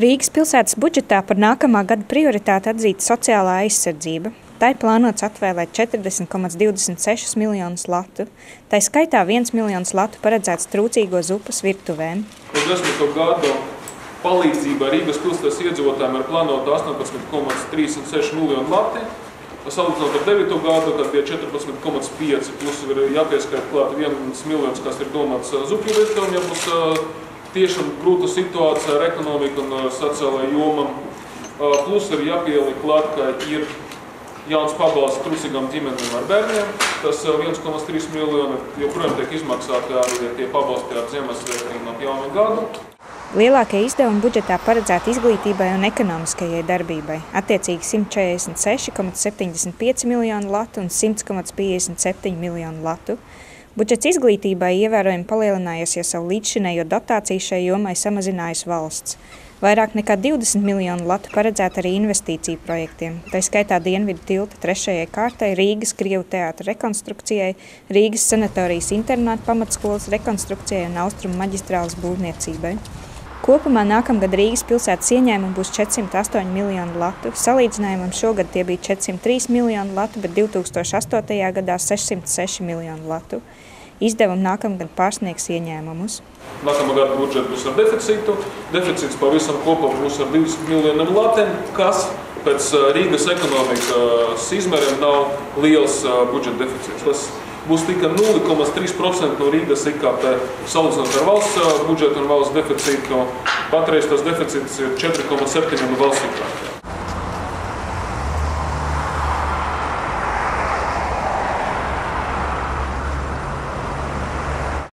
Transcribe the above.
Rīgas pilsētas budžetā par nākamā gada prioritāti atzīta sociālā aizsardzība. Tā ir plānots atvēlēt 40,26 miljonus latu. Tā skaitā 1 miljons latu paredzēts trūcīgo zupas virtuvēm. Uz 10. gadu palīdzībai Rīgas pilsētas iedzīvotājiem ir plānota 18,36 miljonu lati. Salīdzinot ar 9. gadu, kad bija 14,5, plus ir jāpieskait klāt 1 miljons, kas ir domāts zupju virtuvēm, ja būs tiešām grūta situācija ar ekonomiku un sociālajā jomā. Plus ir jāpieliek klāt, ka ir jauns pabalsts trūcīgām ģimenēm ar bērniem. Tas 1,3 miljoni joprojām tiek izmaksāti arī tie pabalsti ar Ziemassvētkiem ap jaunu gadu. Lielākie izdevumi budžetā paredzēti izglītībai un ekonomiskajai darbībai. Attiecīgi 146,75 miljonu latu un 100,57 miljonu latu. Budžets izglītībai ievērojami palielinājies, jo savu līdzšinējo dotāciju šai jomai samazinājusi valsts. Vairāk nekā 20 miljonu latu paredzēta arī investīciju projektiem. Tā skaitā Dienvidu tilta 3. kārtai, Rīgas Krievu teātra rekonstrukcijai, Rīgas sanatorijas internāta pamatskolas rekonstrukcijai un Austrumu maģistrāles būvniecībai. Kopumā nākamgad Rīgas pilsētas ieņēmumi būs 408 miljonu latu. Salīdzinājumam šogad tie bija 403 miljonu latu, bet 2008. gadā 606 miljonu latu. Izdevumi nākamgad pārsniegs ieņēmumus. Nākamā gada budžets būs ar deficītu. Deficīts pavisam kopā būs ar 2 miljoniem latiem, kas pēc Rīgas ekonomikas izmēriem nav liels budžeta deficīts. Tas būs tikai 0,3% no Rīgas IKP salīdzinot ar valsts budžetu un valsts deficītu. Patreiz tas deficīts ir 4,7% no valsts IKP.